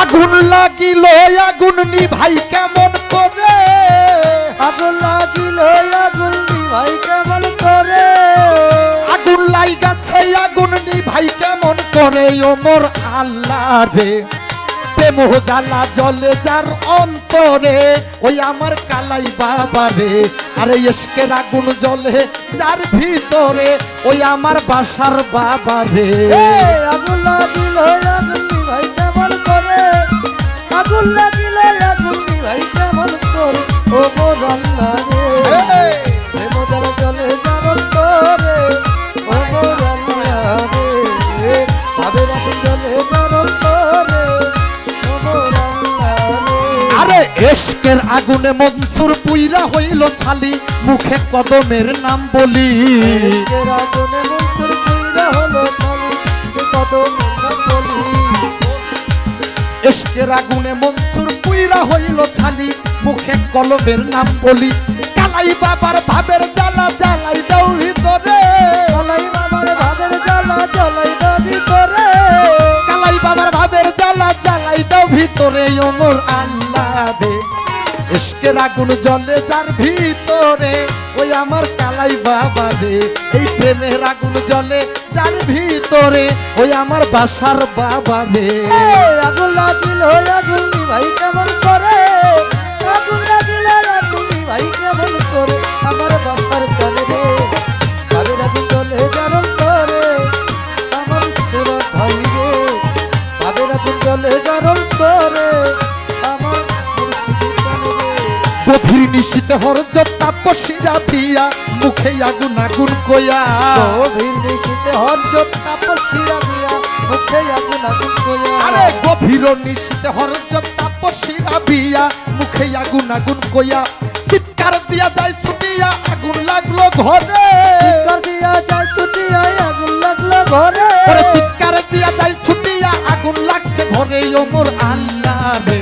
আগুন লাগিল আগুন নিভাই কেমন করে, আগুন লাগিল আগুন নিভাই কেমন করে, আগুন লাইগাছে আগুন নিভাই কেমন করে ও মোর আল্লাহ রে। প্রেম জ্বালা জলে যার অন্তরে ওই আমার কালাই বাবা রে। আরে ইশকের আগুন জ্বলে যার ভিতরে ওই আমার বাসার বাবা রে। আগুন লাগিল আগুন নিভাই কেমন করে, আগুন লাগিল আগুন নিভাই কেমন করে ও মোর আল্লাহ রে। প্রেম জ্বালা জলে যার অন্তরে ও মোর আল্লাহ রে। ভাবের আগুন জ্বলে যার অন্তরে ও মোর আল্লাহ রে। আরে ইশকের আগুনে মনসুর পুইরা হইল ছালি, মুখে কদমের নাম বলি। ইশকের আগুনে মনসুর পুইরা হলো ছালি, কদমের নাম বলি। ইশকের আগুনে মনসুর পুইরা হইল ছালি, মুখে কলমের নাম বলি। কালাই বাবার ভাবের জ্বালা জ্বালাই দাও ভিতরে, জ্বালাই বাবার ভাবের জ্বালা জ্বালাই দাও ভিতরে, কালাই বাবার ভাবের জ্বালা জ্বালাই দাও ভিতরে ও মোর আল্লাহ রে। ইশকের আগুন জ্বলে যার ভিতরে ওই আমার কালাই বাবা রে। এই প্রেমের আগুন জ্বলে যার ভিতরে ওই আমার বাসার বাবা রে। আগুন লাগিল আগুন নিভাই কেমন করে, আগুন লাগিল আগুন নিভাই কেমন করে আমার বাসার চলে রে। ভাবের আগুন জ্বলে যার অন্তরে আমার সুরত ভাই রে। ভাবের আগুন জ্বলে যার অন্তরে আমার মুর্শিদি চলে রে। গভীর নিশীতে হরজ তাপসীরা দিয়া, মুখে আগুন আগুন কয়া। গভীর নিশীতে হরজ তাপসীরা দিয়া, মুখে আগুন আগুন কয়া। আরে গভীর নিশীতে হরজ তাপসীরা দিয়া, মুখে আগুন আগুন কয়া। চিৎকার দিয়া যায় ছুটিয়া আগুন লাগলো ঘরে, চিৎকার দিয়া যায় ছুটিয়া আগুন লাগলো ঘরে। ওরে চিৎকার দিয়া যায় ছুটিয়া আগুন লাগছে ঘরে ও মোর আল্লাহ রে।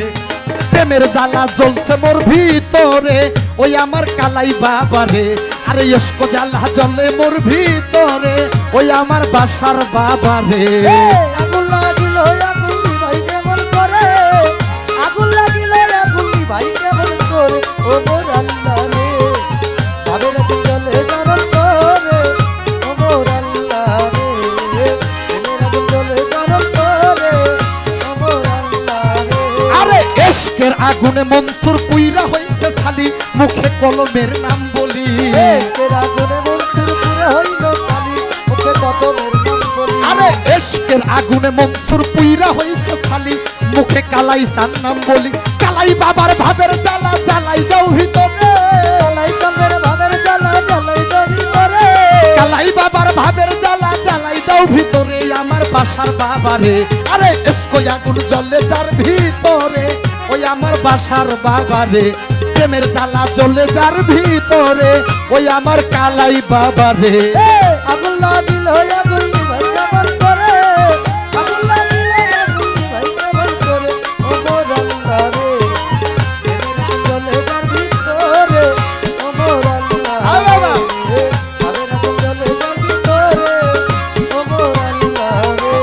প্রেমের জ্বালা জ্বলছে মোর ভিতরে ওই আমার কালাই বাবা রে। আরে ইশক জ্বালা জ্বলে মোর ভিতরে ওই আমার বাসার বাবা রে। আগুন লাগিল আগুন নিভাই কেমন করে, আগুন লাগিল আগুন নিভাই কেমন করে ও মোর আল্লাহ রে। ভাবের আগুন জ্বলে যার অন্তরে ও মোর আল্লাহ রে। প্রেমের আগুন জ্বলে যার অন্তরে ও মোর আল্লাহ রে। আরে ইশকের আগুনে মনসুর পুইরা হইছে ছালি, মুখে কলমের নাম বলি। ইশকের আগুনে মনসুর পুরে হইল ছালি, মুখে কদমের নাম বলি। আরে ইশকের আগুনে মনসুর পুইরা হইছে ছালি, মুখে কালাই সান নাম বলি। কালাই বাবার ভাবের জ্বালা জ্বালাই দাও ভিতরে, জ্বালাই কামের ভাবের জ্বালা জ্বালাই দাও ভিতরে, কালাই বাবার ভাবের জ্বালা জ্বালাই দাও ভিতরে আমার বাসার বাবা রে। আরে ইশক আগুন জ্বলে যার ভিতরে ওই আমার বাসার বাবা রে। প্রেমের জ্বালা জ্বলে যার ভিতরে ওই আমার কালাই বাবা রে। আগুন লাগিল আগুন নিভাই কেমন করে, আগুন লাগিল আগুন নিভাই কেমন করে ও মোর আল্লাহ রে। প্রেমের আগুন জ্বলে যার ভিতরে ও মোর আল্লাহ রে। ভাবের আগুন জ্বলে যার ভিতরে ও মোর আল্লাহ রে।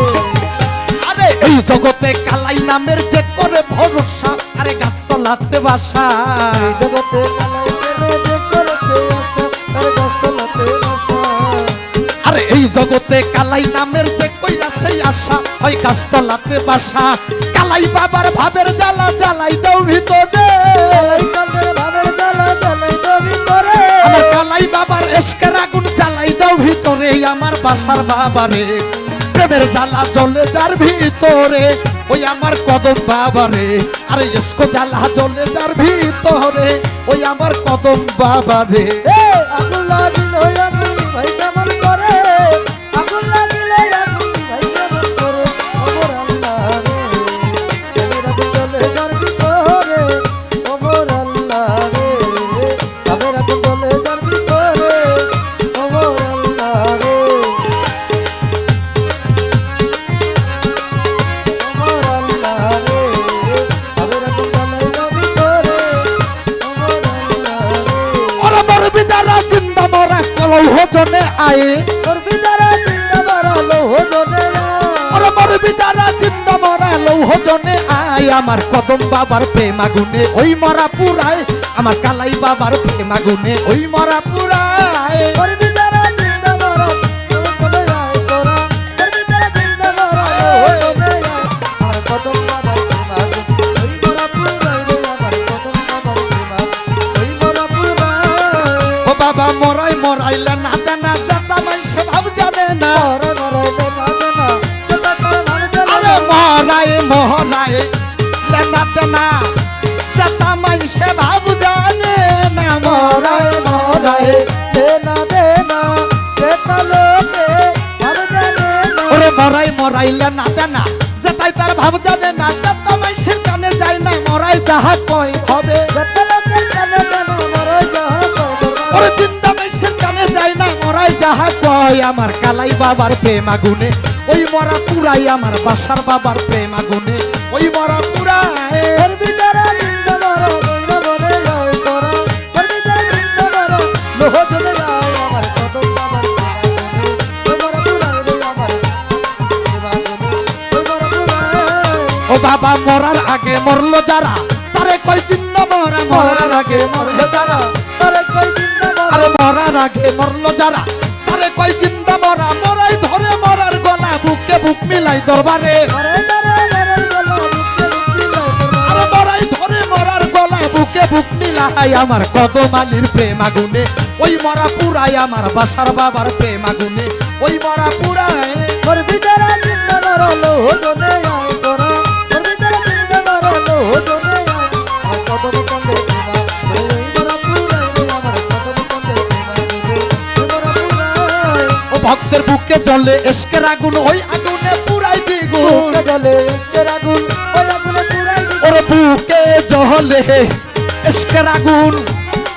আরে এই জগতে কালাই নামের যে করে ভরসা, আরে গাছতলাতে বাসা। এই জগতে কালাই প্রেমে যে করেছে আশা, তার গাছতলাতে বাসা। আরে এই জগতে কালাই নামের যে কইরাছে আশা, হয় গাছতলাতে বাসা। কালাই বাবার ভাবের জ্বালা জ্বালাই দাও ভিতরে, জ্বালাই কামের ভাবের জ্বালা জ্বালাই দাও ভিতরে, আমার কালাই বাবার ইশকের আগুন জ্বালাই দাও ভিতরে আমার বাসার বাবারে। প্রেমের জ্বালা জ্বলে যার ভিতরে ওই আমার কদম বাবারে। আরে ইশক জ্বালা জ্বলে যার ভিতরে ওই আমার কদম বাবারে। আগুন লাগিল আগুন নিভাই কেমন করে, আগুন লাগিল আগুন নিভাই কেমন করে ও মোর আল্লাহ রে। প্রেমের আগুন জ্বলে যার ভিতরে ও মোর আল্লাহ রে। ভাবের আগুন জ্বলে যার ভিতরে ও মোর আল্লাহ রে। ও মোর আল্লাহ রে। ভাবের আগুন জ্বলে যার ভিতরে ও মোর আল্লাহ রে। ওরা মর বিদারা জিন্দা মরা কলহ জনে আয়ে, ওর বিদারা জিন্দা বাড়ালো হজনে, ওরা মর বিদারা জিন্দা মরা লৌহ জনে আয় আমার কদম বাবার প্রেম আগুনে ওই মরা পুরায় আমার কালাই বাবার প্রেম আগুনে ওই মরা পুরায় করবি যারা জিন্দা মরা চলে যায় তোরা করবি যারা জিন্দা মরা চলে যায় আমার কদম বাবার প্রেম আগুন ওই মরা পুরাই রে আমার কদম বাবার প্রেম আগুন ওই মরা পুরাই ও বাবা মরাই মরাইলে না দেনা যাতা মানুষ ভাব জানে না আরে মরাই মরাই লেনা দেনা যাতা মানুষ ভাব জানে না মরাই মরাই ওরে মরাই মরাইলে না দেনা যাতাই তার ভাব জানে না যাতা মানুষের কানে যায় না মরাই যাহা কয় হবে ওরে জিন্দা মানুষের কানে যায় না মরাই যাহা কয় আমার কালাই বাবার প্রেম আগুনে ওই মরা পুরাই আমার বাসার বাবার প্রেম আগুনে ওই মরা পুরাই ও বাবা মরার আগে মরলো যারা তারে কই জিন্দা মরা মরার আগে মরলো যারা আরে মরার আগে মরলো যারা তারে কই জিন্দা মরা মরাই ধরে মরার গলা বুকে বুক মিলাই দরবারে আরে মরাই ধরে মরার গলা বুকে বুক মিলাই আমার কদমালির প্রেম আগুনে ওই মরা পুরাই আমার বাসার বাবার প্রেম আগুনে ওই মরা পুরাই ও ভক্তের বুকে জ্বলে এসকের আগুন ওই আগুনে পুরাই দ্বিগুণ ওরে বুকে জ্বলে এসকের আগুন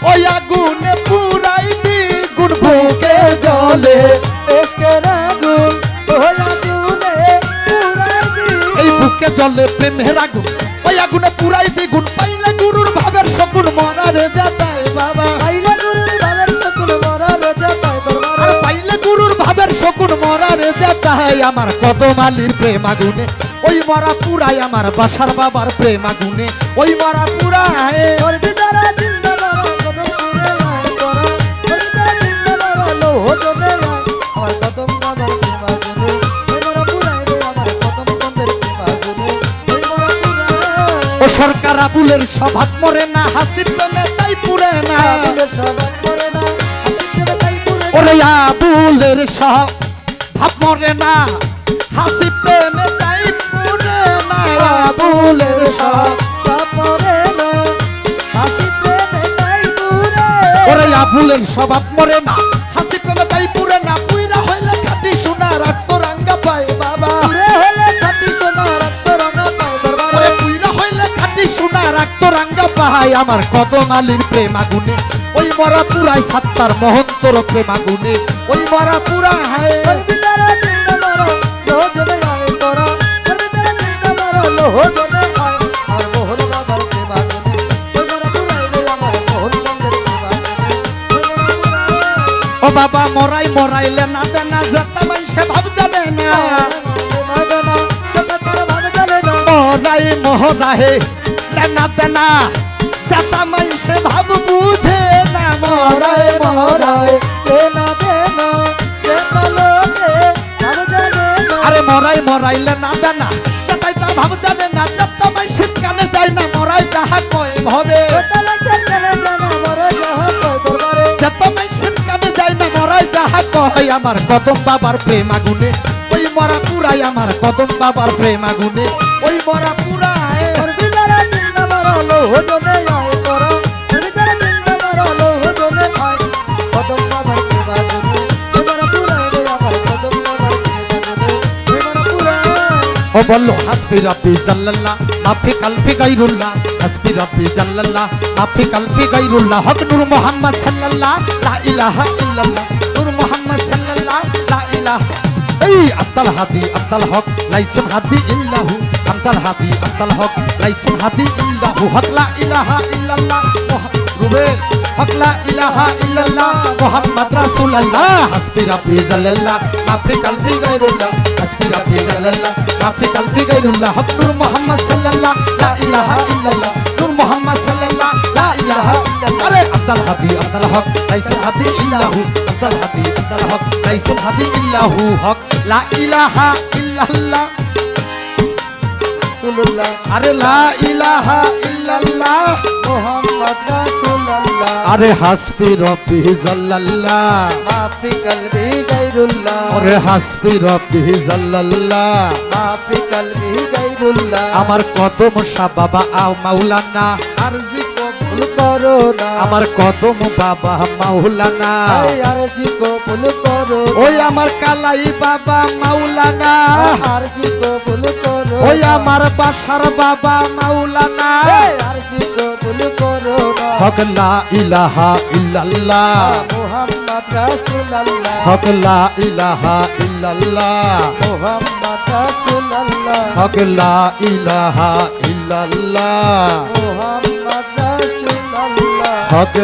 ওই আগুনে পুরাই দ্বিগুণ বুকে জ্বলে এই বুকে জ্বলে প্রেমের আগুন ওই আগুনে পুরাই দ্বিগুণ পাইলে গুরুর ভাবের শকুন মরারে যাতায় বাবা আর পাইলে গুরুর ভাবের শকুন মরারে যাতায় আমার কদমালির প্রেম আগুনে ওই মরা পুরাই আমার বাসার বাবার প্রেম আগুনে ওই মরা পুরাই ও সরকার আবুলের স্বভাব মরে না হাসির প্রেমে তাই পুরে না ওরে আবুলের স্বভাব মরে না হাসি প্রেমে তাই পুরে না আবুলের ওরে আবুলের স্বভাব মরে না হাসি প্রেমে তাই পুরে না পুইরা হইলে খাটি সোনা রাখতো রাঙ্গা পায় বাবা ওরে পুইরা হইলে খাটি সোনা রাখতো রাঙ্গা পায় আমার কদমালির প্রেম আগুনে ওই মরা পুরাই সাত্তার মহন্তর প্রেম আগুনে ওই মরা পুরাই ও বাবা মরাই মরাইলে না দেনা যাতা মানুষে ভাব জানে না মরাই মহরাহে লেনা দেনা যাতা মানুষে ভাব বুঝে না মরাই মহরায় আরে মরাই মরাইলে না দেনা যাতাই তা ভাব জানে না যাতা মানুষের কানে যায় না মরাই যাহা কয় ভবে যত মানুষের কানে যায় না মরাই যাহা কয় আমার কদম বাবার প্রেম আগুনে ওই মরা পুরাই আমার কদম বাবার প্রেম আগুনে ওই মরা পুরাই ও বললো হাসবি রাব্বি জাল্লাল্লাহ মাফি কালফি গায়রুল্লাহ হাসবি রাব্বি জাল্লাল্লাহ মাফি কালফি গায়রুল্লাহ হক নূর মুহাম্মদ সাল্লাল্লাহ লা ইলাহা ইল্লাল্লাহ নূর মুহাম্মদ সাল্লাল্লাহ লা ইলাহা এই আব্দুল হাদি আব্দুল হক লাইসুল হাদি ইল্লাহু আনতা আব্দুল হাদি আব্দুল হক লাইসুল হাদি ইল্লাহু হক লা ইলাহা ইল্লাল্লাহ রুবেল হক লা ইলাহা ইল্লাল্লাহ মুহাম্মদ রাসূলুল্লাহ হাসবি রাব্বি জাল্লাল্লাহ মাফি কালবি গায়রুল্লাহ হাসবি রাব্বি জাল্লাল্লাহ মাফি কালবি গায়রুল্লাহ হক নূর মুহাম্মদ সাল্লাল্লাহ লা ইলাহা ইল্লাল্লাহ নূর মুহাম্মদ সাল্লাল্লাহ লা ইলাহা ইল্লাল্লাহ আরে আব্দুল হাদি আব্দুল হক লাইসুল হাদি ইল্লাহু আব্দুল হাদি আব্দুল হক লাইসুল হাদি ইল্লাহু হক লা ইলাহা ইল্লাল্লাহ রাসূলুল্লাহ আরে লা ইলাহা ইল্লাল্লাহ মুহাম্মদ রাসূলুল্লাহ আরে হাসবি রাব্বি জাল্লাল্লাহ মাফি কলবি গায়রুল্লাহ আরে হাসবি রাব্বি জাল্লাল্লাহ মাফি কলবি গায়রুল্লাহ আমার কদম শাহ বাবা আও মাওলানা আরজি কবুল করো না আমার কদম বাবা মাওলানা এই আরজি কবুল করো ওই আমার কালাই বাবা মাওলানা আরজি কবুল করো ওই আমার বাসার বাবা মাওলানা এই আরজি কবুল করো না হক লা ইলাহা ইল্লাল্লাহ মুহাম্মদ রাসূলুল্লাহ হক লা ইলাহা ইল্লাল্লাহ মুহাম্মদ রাসূলুল্লাহ হক লা ইলাহা ইল্লাল্লাহ মুহাম্মদ রাসূলুল্লাহ হক